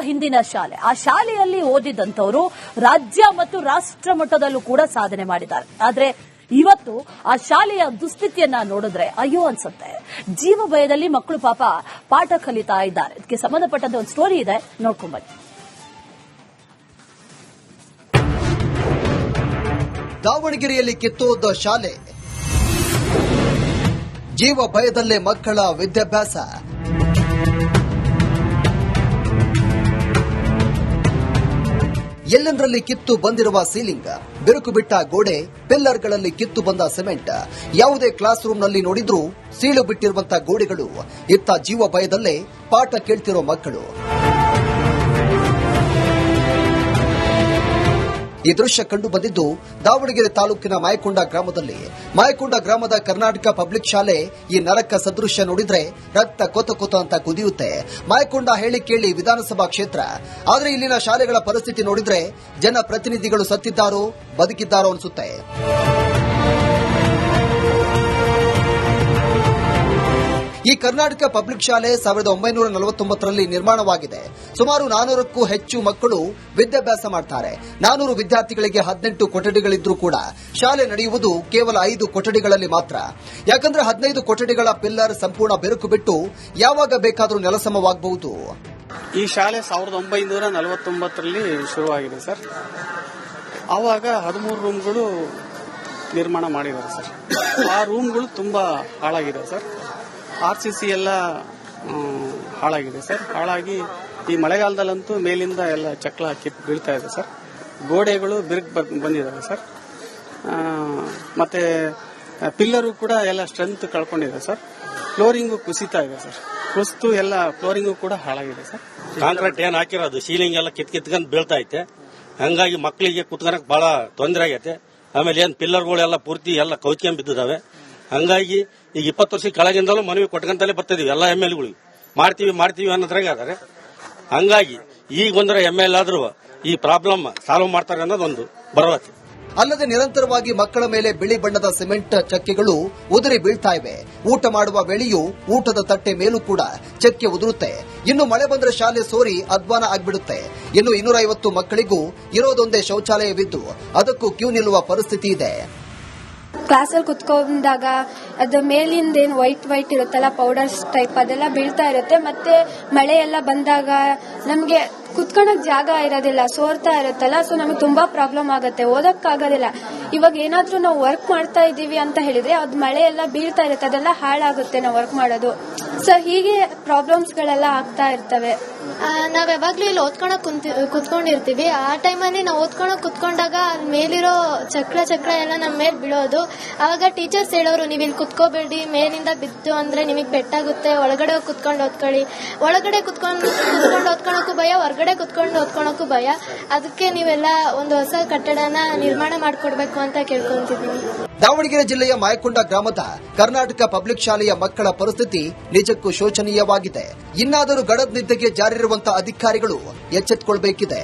ಹಿಂದಿನ ಶಾಲೆ. ಆ ಶಾಲೆಯಲ್ಲಿ ಓದಿದಂತವರು ರಾಜ್ಯ ಮತ್ತು ರಾಷ್ಟ್ರ ಮಟ್ಟದಲ್ಲೂ ಕೂಡ ಸಾಧನೆ ಮಾಡಿದ್ದಾರೆ. ಆದ್ರೆ ಇವತ್ತು ಆ ಶಾಲೆಯ ದುಸ್ಥಿತಿಯನ್ನ ನೋಡಿದ್ರೆ ಅಯ್ಯೋ ಅನ್ಸುತ್ತೆ. ಜೀವ ಭಯದಲ್ಲಿ ಮಕ್ಕಳು ಪಾಠ ಕಲಿತಾ ಇದ್ದಾರೆ. ಇದಕ್ಕೆ ಸಂಬಂಧಪಟ್ಟಂತೆ ಒಂದು ಸ್ಟೋರಿ ಇದೆ, ನೋಡ್ಕೊಂಡ್ಬನ್ನಿ. ದಾವಣಗೆರೆಯಲ್ಲಿ ಕಿತ್ತೋದ ಶಾಲೆ, ಜೀವ ಭಯದಲ್ಲೇ ಮಕ್ಕಳ ವಿದ್ಯಾಭ್ಯಾಸ. ಎಲ್ಲೆಂದರಲ್ಲಿ ಕಿತ್ತು ಬಂದಿರುವ ಸೀಲಿಂಗ್, ಬಿರುಕು ಬಿಟ್ಟ ಗೋಡೆ, ಪಿಲ್ಲರ್ಗಳಲ್ಲಿ ಕಿತ್ತು ಬಂದ ಸಿಮೆಂಟ್, ಯಾವುದೇ ಕ್ಲಾಸ್ ರೂಮ್ನಲ್ಲಿ ನೋಡಿದ್ರೂ ಸೀಳು ಬಿಟ್ಟಿರುವಂತಹ ಗೋಡೆಗಳು. ಇತ್ತ ಜೀವ ಭಯದಲ್ಲೇ ಪಾಠ ಕೇಳ್ತಿರೋ ಮಕ್ಕಳು. ಈ ದೃಶ್ಯ ಕಂಡು ಬಂದಿದ್ದು ದಾವಣಗೆರೆ ತಾಲೂಕಿನ ಮಾಯಕೊಂಡ ಗ್ರಾಮದಲ್ಲಿ. ಮಾಯಕೊಂಡ ಗ್ರಾಮದ ಕರ್ನಾಟಕ ಪಬ್ಲಿಕ್ ಶಾಲೆ ಈ ನರಕ ಸದೃಶ್ಯ ನೋಡಿದ್ರೆ ರಕ್ತ ಕೊತ ಅಂತ ಕುದಿಯುತ್ತೆ. ಮಾಯಕೊಂಡ ಹೇಳಿ ಕೇಳಿ ವಿಧಾನಸಭಾ ಕ್ಷೇತ್ರ, ಆದ್ರೆ ಇಲ್ಲಿನ ಶಾಲೆಗಳ ಪರಿಸ್ಥಿತಿ ನೋಡಿದ್ರೆ ಜನ ಪ್ರತಿನಿಧಿಗಳು ಸತ್ತಿದ್ದಾರೋ ಬದುಕಿದ್ದಾರೋ ಅನ್ಸುತ್ತೆ. ಈ ಕರ್ನಾಟಕ ಪಬ್ಲಿಕ್ ಶಾಲೆ 1949ರಲ್ಲಿ ನಿರ್ಮಾಣವಾಗಿದೆ. ಸುಮಾರು 400ಕ್ಕೂ ಹೆಚ್ಚು ಮಕ್ಕಳು ವಿದ್ಯಾಭ್ಯಾಸ ಮಾಡ್ತಾರೆ. 400 ವಿದ್ಯಾರ್ಥಿಗಳಿಗೆ 18 ಕೊಠಡಿಗಳಿದ್ರೂ ಕೂಡ ಶಾಲೆ ನಡೆಯುವುದು ಕೇವಲ 5 ಕೊಠಡಿಗಳಲ್ಲಿ ಮಾತ್ರ. ಯಾಕಂದ್ರೆ 15 ಕೊಠಡಿಗಳ ಪಿಲ್ಲರ್ ಸಂಪೂರ್ಣ ಬೆರುಕು ಬಿಟ್ಟು ಯಾವಾಗ ಬೇಕಾದರೂ ನೆಲಸಮವಾಗಬಹುದು. ಈ ಶಾಲೆ 1949ರಲ್ಲಿ ಶುರುವಾಗಿದೆ ಸರ್. ಆವಾಗ 13 ರೂಮ್ಗಳು ನಿರ್ಮಾಣ ಮಾಡಿದ್ದಾರೆ ಸರ್. ಆ ರೂಮ್ಗಳು ತುಂಬಾ ಹಾಳಾಗಿದೆ ಸರ್. RCC ಎಲ್ಲ ಹಾಳಾಗಿದೆ ಸರ್. ಹಾಳಾಗಿ ಈ ಮಳೆಗಾಲದಲ್ಲಂತೂ ಮೇಲಿಂದ ಎಲ್ಲ ಚಕ್ಲ ಕಿತ್ತು ಬೀಳ್ತಾ ಇದೆ ಸರ್. ಗೋಡೆಗಳು ಬಿರುಕು ಬಂದಿದ್ದಾವೆ ಸರ್. ಮತ್ತೆ ಪಿಲ್ಲರು ಕೂಡ ಎಲ್ಲ ಸ್ಟ್ರೆಂತ್ ಕಳ್ಕೊಂಡಿದೆ ಸರ್. ಫ್ಲೋರಿಂಗು ಕುಸಿತಾ ಇದೆ ಸರ್. ಕುಸಿತು ಎಲ್ಲ ಫ್ಲೋರಿಂಗು ಕೂಡ ಹಾಳಾಗಿದೆ ಸರ್. ಕಾಂಕ್ರೀಟ್ ಏನ್ ಹಾಕಿರೋದು ಸೀಲಿಂಗ್ ಎಲ್ಲ ಕಿತ್ಕೊಂಡು ಬೀಳ್ತಾ ಐತೆ. ಹಂಗಾಗಿ ಮಕ್ಕಳಿಗೆ ಕುತ್ಕೊಳಕ್ ಬಹಳ ತೊಂದರೆ ಆಗೈತೆ. ಆಮೇಲೆ ಏನ್ ಪಿಲ್ಲರ್ಗಳೆಲ್ಲ ಪೂರ್ತಿ ಎಲ್ಲ ಕೌಚ್ಕೊಂಡ್ ಬಿದ್ದಿದ್ದಾವೆ. ಹಂಗಾಗಿ ಈಗ 20 ವರ್ಷ ಕೆಳಗಿಂದಲೂ ಮನವಿ ಕೊಟ್ಕೊಂತಲೇ ಬರ್ತಿದೀವಿ. ಎಲ್ಲ MLAಗಳಿಗೆ ಮಾಡ್ತೀವಿ ಅನ್ನೋದ್ರಾಗ ಅದಾರೆ. ಹಂಗಾಗಿ ಈಗ ಒಂದರ MLA ಆದ್ರೂ ಈ ಪ್ರಾಬ್ಲಮ್ ಸಾಲ್ವ್ ಮಾಡ್ತಾರೆ ಅನ್ನೋದೊಂದು ಭರವಸೆ. ಅಲ್ಲದೆ ನಿರಂತರವಾಗಿ ಮಕ್ಕಳ ಮೇಲೆ ಬಿಳಿ ಬಣ್ಣದ ಸಿಮೆಂಟ್ ಚಕ್ಕೆಗಳು ಉದುರಿ ಬೀಳ್ತಾ ಇವೆ. ಊಟ ಮಾಡುವ ವೇಳೆಯೂ ಊಟದ ತಟ್ಟೆ ಮೇಲೂ ಕೂಡ ಚಕ್ಕೆ ಉದುರುತ್ತೆ. ಇನ್ನು ಮಳೆ ಬಂದ್ರೆ ಶಾಲೆ ಸೋರಿ ಅಧ್ವಾನ ಆಗ್ಬಿಡುತ್ತೆ. ಇನ್ನು 250 ಮಕ್ಕಳಿಗೂ ಇರೋದೊಂದೇ ಶೌಚಾಲಯವಿದ್ದು ಅದಕ್ಕೂ ಕ್ಯೂ ನಿಲ್ಲುವ ಪರಿಸ್ಥಿತಿ ಇದೆ. ಕ್ಲಾಸಲ್ಲಿ ಕುತ್ಕೊಂಡಾಗ ಅದು ಮೇಲಿಂದ ಏನು ವೈಟ್ ಇರುತ್ತಲ್ಲ, ಪೌಡರ್ಸ್ ಟೈಪ್ ಅದೆಲ್ಲ ಬೀಳ್ತಾ ಇರುತ್ತೆ. ಮತ್ತೆ ಮಳೆ ಎಲ್ಲ ಬಂದಾಗ ನಮಗೆ ಕುತ್ಕೊಳ್ಳೋಕೆ ಜಾಗ ಇರೋದಿಲ್ಲ, ಸೋರ್ತಾ ಇರುತ್ತಲ್ಲ. ಸೊ ನಮಗೆ ತುಂಬಾ ಪ್ರಾಬ್ಲಮ್ ಆಗುತ್ತೆ, ಓದಕ್ಕಾಗೋದಿಲ್ಲ. ಇವಾಗ ಏನಾದ್ರೂ ನಾವು ವರ್ಕ್ ಮಾಡ್ತಾ ಇದೀವಿ ಅಂತ ಹೇಳಿದ್ರೆ ಅದು ಮಳೆ ಎಲ್ಲ ಬೀಳ್ತಾ ಇರುತ್ತೆ, ಅದೆಲ್ಲ ಹಾಳಾಗುತ್ತೆ ನಾವು ವರ್ಕ್ ಮಾಡೋದು. ಸೊ ಹೀಗೆ ಪ್ರಾಬ್ಲಮ್ಸ್ ಗಳೆಲ್ಲ ಆಗ್ತಾ ಇರ್ತವೆ. ನಾವ್ ಯಾವಾಗ್ಲೂ ಇಲ್ಲಿ ಓದ್ಕೊಳಕ್ ಕುತ್ಕೊಂಡಿರ್ತೀವಿ. ಆ ಟೈಮಲ್ಲಿ ನಾವು ಓದ್ಕೊಳಕ್ ಕುತ್ಕೊಂಡಾಗ ಅಲ್ಲಿ ಮೇಲಿರೋ ಚಕ್ರ ಎಲ್ಲ ನಮ್ಮ ಮೇಲೆ ಬೀಳೋದು. ಅವಾಗ ಟೀಚರ್ಸ್ ಹೇಳೋರು, ನೀವ್ ಇಲ್ಲಿ ಕುತ್ಕೋಬೇಡಿ, ಮೇಲಿಂದ ಬಿದ್ದು ಅಂದ್ರೆ ನಿಮಗ್ ಪೆಟ್ಟಾಗುತ್ತೆ, ಒಳಗಡೆ ಕುತ್ಕೊಂಡು ಓದ್ಕೊಳ್ಳಿ. ಒಳಗಡೆ ಕುತ್ಕೊಂಡು ಓದ್ಕೊಳಕ್ಕೂ ಭಯ, ಹೊರಗಡೆ ಕುತ್ಕೊಂಡು ಓದ್ಕೊಳಕ್ಕೂ ಭಯ. ಅದಕ್ಕೆ ನೀವೆಲ್ಲ ಒಂದು ಹೊಸ ಕಟ್ಟಡನ ನಿರ್ಮಾಣ ಮಾಡ್ಕೊಡ್ಬೇಕು ಅಂತ ಕೇಳ್ಕೊಂತಿದೀವಿ. ದಾವಣಗೆರೆ ಜಿಲ್ಲೆಯ ಮಾಯಕೊಂಡ ಗ್ರಾಮದ ಕರ್ನಾಟಕ ಪಬ್ಲಿಕ್ ಶಾಲೆಯ ಮಕ್ಕಳ ಪರಿಸ್ಥಿತಿ ನಿಜಕ್ಕೂ ಶೋಚನೀಯವಾಗಿದೆ. ಇನ್ನಾದರೂ ಗಡದ ನಿದ್ದೆಗೆ ಜಾರಿರುವಂತಹ ಅಧಿಕಾರಿಗಳು ಎಚ್ಚೆತ್ತುಕೊಳ್ಳಬೇಕಿದೆ.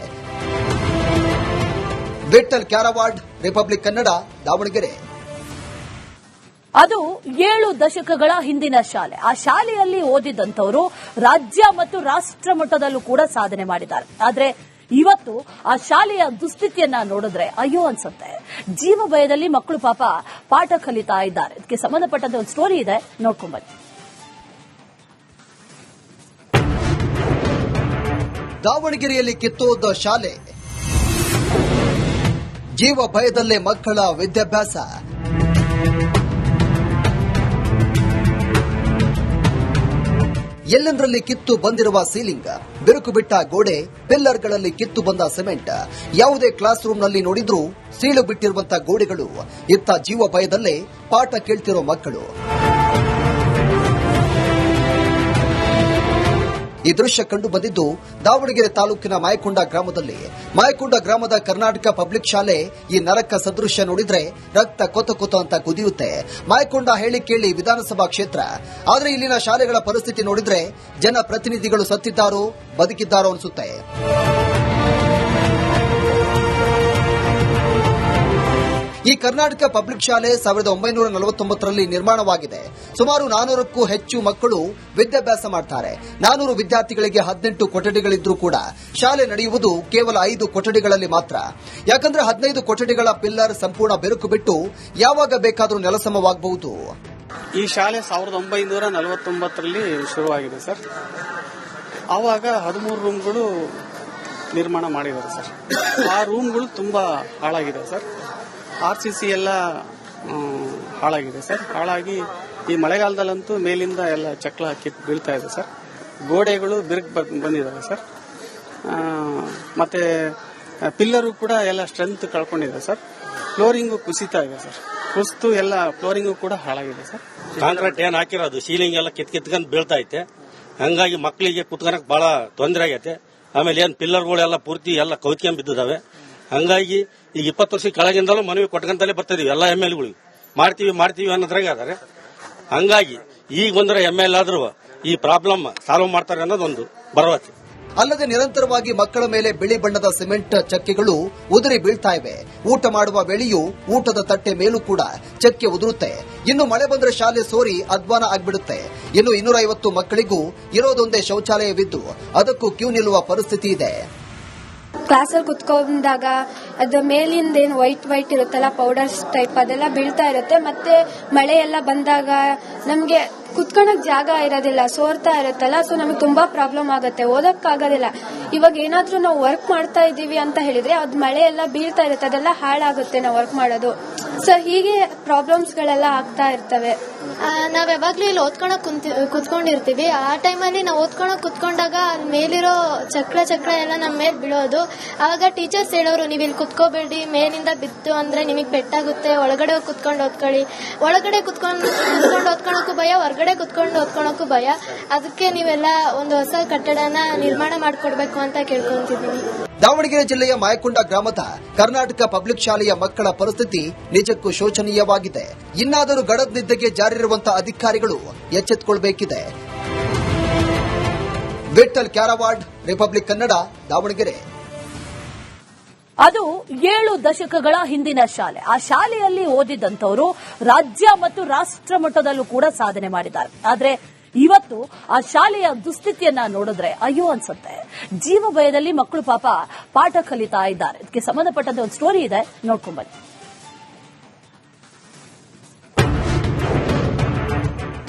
ವಿಠಲ್ ಕ್ಯಾರವಾಡ್, ರಿಪಬ್ಲಿಕ್ ಕನ್ನಡ, ದಾವಣಗೆರೆ. ಅದು 7 ದಶಕಗಳ ಹಿಂದಿನ ಶಾಲೆ. ಆ ಶಾಲೆಯಲ್ಲಿ ಓದಿದಂತವರು ರಾಜ್ಯ ಮತ್ತು ರಾಷ್ಟ್ರ ಮಟ್ಟದಲ್ಲೂ ಕೂಡ ಸಾಧನೆ ಮಾಡಿದ್ದಾರೆ. ಆದ್ರೆ ಇವತ್ತು ಆ ಶಾಲೆಯ ದುಸ್ಥಿತಿಯನ್ನ ನೋಡಿದ್ರೆ ಅಯ್ಯೋ ಅನ್ಸುತ್ತೆ. ಜೀವ ಭಯದಲ್ಲಿ ಮಕ್ಕಳು ಪಾಠ ಕಲಿತಾ ಇದ್ದಾರೆ. ಇದಕ್ಕೆ ಸಂಬಂಧಪಟ್ಟಂತೆ ಒಂದು ಸ್ಟೋರಿ ಇದೆ, ನೋಡ್ಕೊಂಡ್ಬನ್ನಿ. ದಾವಣಗೆರೆಯಲ್ಲಿ ಕಿತ್ತೋದ ಶಾಲೆ, ಜೀವ ಭಯದಲ್ಲೇ ಮಕ್ಕಳ ವಿದ್ಯಾಭ್ಯಾಸ. ಎಲ್ಲೆಂದರಲ್ಲಿ ಕಿತ್ತು ಬಂದಿರುವ ಸೀಲಿಂಗ್, ಬಿರುಕು ಬಿಟ್ಟ ಗೋಡೆ, ಪಿಲ್ಲರ್ಗಳಲ್ಲಿ ಕಿತ್ತು ಬಂದ ಸಿಮೆಂಟ್, ಯಾವುದೇ ಕ್ಲಾಸ್ ರೂಮ್ನಲ್ಲಿ ನೋಡಿದ್ರೂ ಸೀಳು ಬಿಟ್ಟಿರುವಂತಹ ಗೋಡೆಗಳು. ಇತ್ತ ಜೀವ ಭಯದಲ್ಲೇ ಪಾಠ ಕೇಳ್ತಿರೋ ಮಕ್ಕಳು. ಈ ದೃಶ್ಯ ಕಂಡು ಬಂದಿದ್ದು ದಾವಣಗೆರೆ ತಾಲೂಕಿನ ಮಾಯಕೊಂಡ ಗ್ರಾಮದಲ್ಲಿ. ಮಾಯಕೊಂಡ ಗ್ರಾಮದ ಕರ್ನಾಟಕ ಪಬ್ಲಿಕ್ ಶಾಲೆ ಈ ನರಕ ಸದೃಶ್ಯ ನೋಡಿದ್ರೆ ರಕ್ತ ಕೊತ ಅಂತ ಕುದಿಯುತ್ತೆ. ಮಾಯಕೊಂಡ ಹೇಳಿ ಕೇಳಿ ವಿಧಾನಸಭಾ ಕ್ಷೇತ್ರ, ಆದ್ರೆ ಇಲ್ಲಿನ ಶಾಲೆಗಳ ಪರಿಸ್ಥಿತಿ ನೋಡಿದ್ರೆ ಜನ ಪ್ರತಿನಿಧಿಗಳು ಸತ್ತಿದ್ದಾರೋ ಬದುಕಿದ್ದಾರೋ ಅನ್ಸುತ್ತೆ. ಈ ಕರ್ನಾಟಕ ಪಬ್ಲಿಕ್ ಶಾಲೆ 1949ರಲ್ಲಿ ನಿರ್ಮಾಣವಾಗಿದೆ. ಸುಮಾರು 400ಕ್ಕೂ ಹೆಚ್ಚು ಮಕ್ಕಳು ವಿದ್ಯಾಭ್ಯಾಸ ಮಾಡ್ತಾರೆ. 400 ವಿದ್ಯಾರ್ಥಿಗಳಿಗೆ 18 ಕೊಠಡಿಗಳಿದ್ರೂ ಕೂಡ ಶಾಲೆ ನಡೆಯುವುದು ಕೇವಲ 5 ಕೊಠಡಿಗಳಲ್ಲಿ ಮಾತ್ರ. ಯಾಕಂದ್ರೆ 15 ಕೊಠಡಿಗಳ ಪಿಲ್ಲರ್ ಸಂಪೂರ್ಣ ಬೆರುಕು ಬಿಟ್ಟು ಯಾವಾಗ ಬೇಕಾದರೂ ನೆಲಸಮವಾಗಬಹುದು. ಈ ಶಾಲೆ 1949ರಲ್ಲಿ ಶುರುವಾಗಿದೆ ಸರ್. ಆವಾಗ 13 ರೂಮ್ಗಳು ನಿರ್ಮಾಣ ಮಾಡಿದ್ದಾರೆ ಸರ್. ಆ ರೂಮ್ಗಳು ತುಂಬಾ ಹಾಳಾಗಿದೆ ಸರ್. RCC ಎಲ್ಲ ಹಾಳಾಗಿದೆ ಸರ್. ಹಾಳಾಗಿ ಈ ಮಳೆಗಾಲದಲ್ಲಂತೂ ಮೇಲಿಂದ ಎಲ್ಲ ಚಕ್ಲ ಕಿತ್ತು ಬೀಳ್ತಾ ಇದೆ ಸರ್. ಗೋಡೆಗಳು ಬಿರುಕು ಬಂದಿದ್ದಾವೆ ಸರ್. ಮತ್ತೆ ಪಿಲ್ಲರು ಕೂಡ ಎಲ್ಲ ಸ್ಟ್ರೆಂತ್ ಕಳ್ಕೊಂಡಿದೆ ಸರ್. ಫ್ಲೋರಿಂಗು ಕುಸಿತಾ ಇದೆ ಸರ್. ಕುಸಿತು ಎಲ್ಲ ಫ್ಲೋರಿಂಗು ಕೂಡ ಹಾಳಾಗಿದೆ ಸರ್. ಕಾಂಕ್ರೀಟ್ ಏನ್ ಹಾಕಿರೋದು ಸೀಲಿಂಗ್ ಎಲ್ಲ ಕಿತ್ಕೊಂಡು ಬೀಳ್ತಾ ಐತೆ. ಹಂಗಾಗಿ ಮಕ್ಕಳಿಗೆ ಕುತ್ಕೊಳಕ್ ಬಹಳ ತೊಂದರೆ ಆಗೈತೆ. ಆಮೇಲೆ ಏನ್ ಪಿಲ್ಲರ್ಗಳೆಲ್ಲ ಪೂರ್ತಿ ಎಲ್ಲ ಕೌಚ್ಕೊಂಡ್ ಬಿದ್ದಿದ್ದಾವೆ. ಹಂಗಾಗಿ ಈಗ 20 ವರ್ಷ ಕೆಳಗಿಂದಲೂ ಮನವಿ ಕೊಟ್ಕೊಂತಲೇ ಬರ್ತಿದೀವಿ ಎಲ್ಲ MLಗಳು. ಮಾಡ್ತೀವಿ ಅನ್ನೋದ್ರಾಗ ಅದಾರೆ. ಹಂಗಾಗಿ ಈಗ ಬಂದ್ರೆ ML ಆದ್ರೂ ಈ ಪ್ರಾಬ್ಲಮ್ ಸಾಲ್ವ್ ಮಾಡ್ತಾರೆ ಅನ್ನೋದೊಂದು ಭರವಸೆ. ಅಲ್ಲದೆ ನಿರಂತರವಾಗಿ ಮಕ್ಕಳ ಮೇಲೆ ಬಿಳಿ ಬಣ್ಣದ ಸಿಮೆಂಟ್ ಚಕ್ಕೆಗಳು ಉದುರಿ ಬೀಳ್ತಾ ಇವೆ. ಊಟ ಮಾಡುವ ವೇಳೆಯೂ ಊಟದ ತಟ್ಟೆ ಮೇಲೂ ಕೂಡ ಚಕ್ಕೆ ಉದುರುತ್ತೆ. ಇನ್ನು ಮಳೆ ಬಂದ್ರೆ ಶಾಲೆ ಸೋರಿ ಅಧ್ವಾನ ಆಗ್ಬಿಡುತ್ತೆ. ಇನ್ನು 250 ಮಕ್ಕಳಿಗೂ ಇರೋದೊಂದೇ ಶೌಚಾಲಯವಿದ್ದು ಅದಕ್ಕೂ ಕ್ಯೂ ನಿಲ್ಲುವ ಪರಿಸ್ಥಿತಿ ಇದೆ. ಕ್ಲಾಸಲ್ಲಿ ಕುತ್ಕೊಂಡಾಗ ಅದು ಮೇಲಿಂದ ಏನು ವೈಟ್ ಇರುತ್ತಲ್ಲ ಪೌಡರ್ಸ್ ಟೈಪ್ ಅದೆಲ್ಲ ಬೀಳ್ತಾ ಇರುತ್ತೆ. ಮತ್ತೆ ಮಳೆ ಎಲ್ಲ ಬಂದಾಗ ನಮ್ಗೆ ಕುತ್ಕೊಳಕ್ ಜಾಗ ಇರೋದಿಲ್ಲ, ಸೋರ್ತಾ ಇರುತ್ತಲ್ಲ. ಸೊ ನಮಗೆ ತುಂಬಾ ಪ್ರಾಬ್ಲಮ್ ಆಗುತ್ತೆ, ಓದಕ್ಕಾಗೋದಿಲ್ಲ. ಇವಾಗ ಏನಾದ್ರೂ ನಾವು ವರ್ಕ್ ಮಾಡ್ತಾ ಇದೀವಿ ಅಂತ ಹೇಳಿದ್ರೆ ಅದು ಮಳೆ ಎಲ್ಲ ಬೀಳ್ತಾ ಇರುತ್ತೆ, ಅದೆಲ್ಲ ಹಾಳಾಗುತ್ತೆ ನಾವು ವರ್ಕ್ ಮಾಡೋದು. ಸೊ ಹೀಗೆ ಪ್ರಾಬ್ಲಮ್ಸ್ ಗಳೆಲ್ಲ ಆಗ್ತಾ ಇರ್ತವೆ. ನಾವ್ ಯಾವಾಗ್ಲೂ ಇಲ್ಲಿ ಓದ್ಕೊಳಕ್ ಕುತ್ಕೊಂಡಿರ್ತೀವಿ. ಆ ಟೈಮಲ್ಲಿ ನಾವು ಓದ್ಕೊಳಕ್ ಕುತ್ಕೊಂಡಾಗ ಮೇಲಿರೋ ಚಕ್ರ ಎಲ್ಲ ನಮ್ಮ ಮೇಲ್ ಬೀಳೋದು. ಆವಾಗ ಟೀಚರ್ಸ್ ಹೇಳೋರು, ನೀವ್ ಇಲ್ಲಿ ಕುತ್ಕೋಬೇಡಿ, ಮೇಲಿಂದ ಬಿತ್ತು ಅಂದ್ರೆ ನಿಮಗ್ ಪೆಟ್ಟಾಗುತ್ತೆ, ಒಳಗಡೆ ಕುತ್ಕೊಂಡು ಓದ್ಕೊಳ್ಳಿ. ಒಳಗಡೆ ಕುತ್ಕೊಂಡು ಓದ್ಕೊಳಕ್ಕೂ ಭಯ, ಹೊರಗಡೆ ಕುತ್ಕೊಂಡು ಓದ್ಕೊಳಕ್ಕೂ ಭಯ. ಅದಕ್ಕೆ ನೀವೆಲ್ಲ ಒಂದು ಹೊಸ ಕಟ್ಟಡನ ನಿರ್ಮಾಣ ಮಾಡ್ಕೊಡ್ಬೇಕು ಅಂತ ಕೇಳ್ಕೊಂತಿದ್ದೀನಿ. ದಾವಣಗೆರೆ ಜಿಲ್ಲೆಯ ಮಾಯಕೊಂಡ ಗ್ರಾಮದ ಕರ್ನಾಟಕ ಪಬ್ಲಿಕ್ ಶಾಲೆಯ ಮಕ್ಕಳ ಪರಿಸ್ಥಿತಿ ನಿಜಕ್ಕೂ ಶೋಚನೀಯವಾಗಿದೆ. ಇನ್ನಾದರೂ ಗಡದ ನಿದ್ದೆಗೆ ಜಾರಿರುವಂತಹ ಅಧಿಕಾರಿಗಳು ಎಚ್ಚೆತ್ತುಕೊಳ್ಳಬೇಕಿದೆ. ವಿಠಲ್ ಕ್ಯಾರವಾಡ್, ರಿಪಬ್ಲಿಕ್ ಕನ್ನಡ, ದಾವಣಗೆರೆ. ಅದು 7 ದಶಕಗಳ ಹಿಂದಿನ ಶಾಲೆ. ಆ ಶಾಲೆಯಲ್ಲಿ ಓದಿದಂತವರು ರಾಜ್ಯ ಮತ್ತು ರಾಷ್ಟ್ರ ಮಟ್ಟದಲ್ಲೂ ಕೂಡ ಸಾಧನೆ ಮಾಡಿದ್ದಾರೆ. ಆದ್ರೆ ಇವತ್ತು ಆ ಶಾಲೆಯ ದುಸ್ಥಿತಿಯನ್ನ ನೋಡಿದ್ರೆ ಅಯ್ಯೋ ಅನ್ಸುತ್ತೆ. ಜೀವ ಭಯದಲ್ಲಿ ಮಕ್ಕಳು ಪಾಠ ಕಲಿತಾ ಇದ್ದಾರೆ. ಇದಕ್ಕೆ ಸಂಬಂಧಪಟ್ಟಂತೆ ಒಂದು ಸ್ಟೋರಿ ಇದೆ, ನೋಡ್ಕೊಂಡ್ಬನ್ನಿ.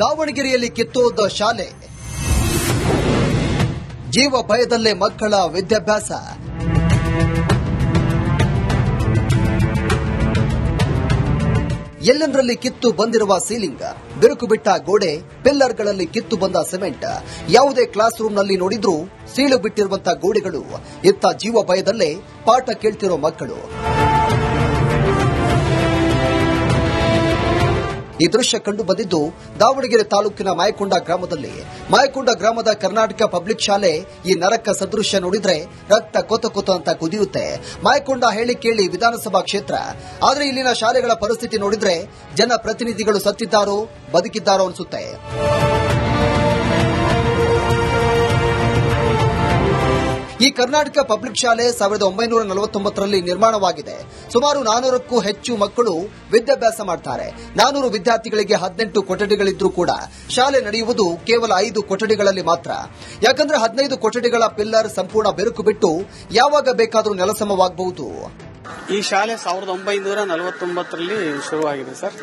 ದಾವಣಗೆರೆಯಲ್ಲಿ ಕಿತ್ತೋದ ಶಾಲೆ, ಜೀವ ಭಯದಲ್ಲೇ ಮಕ್ಕಳ ವಿದ್ಯಾಭ್ಯಾಸ. ಎಲ್ಲೆಂದರಲ್ಲಿ ಕಿತ್ತು ಬಂದಿರುವ ಸೀಲಿಂಗ್, ಬಿರುಕು ಬಿಟ್ಟ ಗೋಡೆ, ಪಿಲ್ಲರ್ಗಳಲ್ಲಿ ಕಿತ್ತು ಬಂದ ಸಿಮೆಂಟ್, ಯಾವುದೇ ಕ್ಲಾಸ್ ರೂಮ್ನಲ್ಲಿ ನೋಡಿದ್ರೂ ಸೀಳು ಬಿಟ್ಟಿರುವಂತಹ ಗೋಡೆಗಳು. ಇತ್ತ ಜೀವ ಭಯದಲ್ಲೇ ಪಾಠ ಕೇಳ್ತಿರೋ ಮಕ್ಕಳು. ಈ ದೃಶ್ಯ ಕಂಡು ಬಂದಿದ್ದು ದಾವಣಗೆರೆ ತಾಲೂಕಿನ ಮಾಯಕೊಂಡ ಗ್ರಾಮದಲ್ಲಿ. ಮಾಯಕೊಂಡ ಗ್ರಾಮದ ಕರ್ನಾಟಕ ಪಬ್ಲಿಕ್ ಶಾಲೆ ಈ ನರಕ ಸದೃಶ್ಯ ನೋಡಿದ್ರೆ ರಕ್ತ ಕೊತ ಅಂತ ಕುದಿಯುತ್ತೆ. ಮಾಯಕೊಂಡ ಹೇಳಿ ಕೇಳಿ ವಿಧಾನಸಭಾ ಕ್ಷೇತ್ರ, ಆದ್ರೆ ಇಲ್ಲಿನ ಶಾಲೆಗಳ ಪರಿಸ್ಥಿತಿ ನೋಡಿದ್ರೆ ಜನಪ್ರತಿನಿಧಿಗಳು ಸತ್ತಿದ್ದಾರೋ ಬದುಕಿದ್ದಾರೋ ಅನ್ಸುತ್ತೆ. ಈ ಕರ್ನಾಟಕ ಪಬ್ಲಿಕ್ ಶಾಲೆ 1949ರಲ್ಲಿ ನಿರ್ಮಾಣವಾಗಿದೆ. ಸುಮಾರು 400ಕ್ಕೂ ಹೆಚ್ಚು ಮಕ್ಕಳು ವಿದ್ಯಾಭ್ಯಾಸ ಮಾಡ್ತಾರೆ. 400 ವಿದ್ಯಾರ್ಥಿಗಳಿಗೆ 18 ಕೊಠಡಿಗಳಿದ್ರೂ ಕೂಡ ಶಾಲೆ ನಡೆಯುವುದು ಕೇವಲ 5 ಕೊಠಡಿಗಳಲ್ಲಿ ಮಾತ್ರ. ಯಾಕಂದ್ರೆ 15 ಕೊಠಡಿಗಳ ಪಿಲ್ಲರ್ ಸಂಪೂರ್ಣ ಬೆರುಕು ಬಿಟ್ಟು ಯಾವಾಗ ಬೇಕಾದರೂ ನೆಲಸಮವಾಗಬಹುದು. ಈ ಶಾಲೆ 1949ರಲ್ಲಿ ಶುರುವಾಗಿದೆ ಸರ್.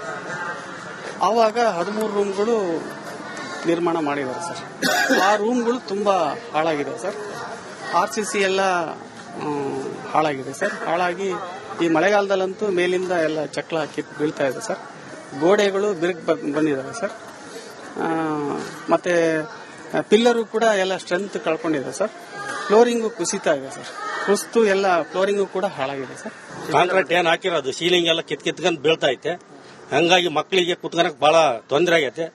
ಆವಾಗ 13 ರೂಮ್ಗಳು ನಿರ್ಮಾಣ ಮಾಡಿದ್ದಾರೆ ಸರ್. ಆ ರೂಮ್ಗಳು ತುಂಬಾ ಹಾಳಾಗಿದೆ ಸರ್. RCC ಎಲ್ಲ ಹಾಳಾಗಿದೆ ಸರ್. ಹಾಳಾಗಿ ಈ ಮಳೆಗಾಲದಲ್ಲಂತೂ ಮೇಲಿಂದ ಎಲ್ಲ ಚಕ್ಲ ಕಿತ್ತು ಬೀಳ್ತಾ ಇದೆ ಸರ್. ಗೋಡೆಗಳು ಬಿರುಕು ಬಂದಿದ್ದಾವೆ ಸರ್. ಮತ್ತೆ ಪಿಲ್ಲರು ಕೂಡ ಎಲ್ಲ ಸ್ಟ್ರೆಂತ್ ಕಳ್ಕೊಂಡಿದೆ ಸರ್. ಫ್ಲೋರಿಂಗು ಕುಸಿತಾ ಇದೆ ಸರ್. ಕುಸಿತು ಎಲ್ಲ ಫ್ಲೋರಿಂಗು ಕೂಡ ಹಾಳಾಗಿದೆ ಸರ್. ಕಾಂಕ್ರೀಟ್ ಏನ್ ಹಾಕಿರೋದು ಸೀಲಿಂಗ್ ಎಲ್ಲ ಕಿತ್ಕೊಂಡು ಬೀಳ್ತಾ ಐತೆ. ಹಂಗಾಗಿ ಮಕ್ಕಳಿಗೆ ಕುತ್ಕೊಳಕ್ ಬಹಳ ತೊಂದರೆ ಆಗೈತೆ.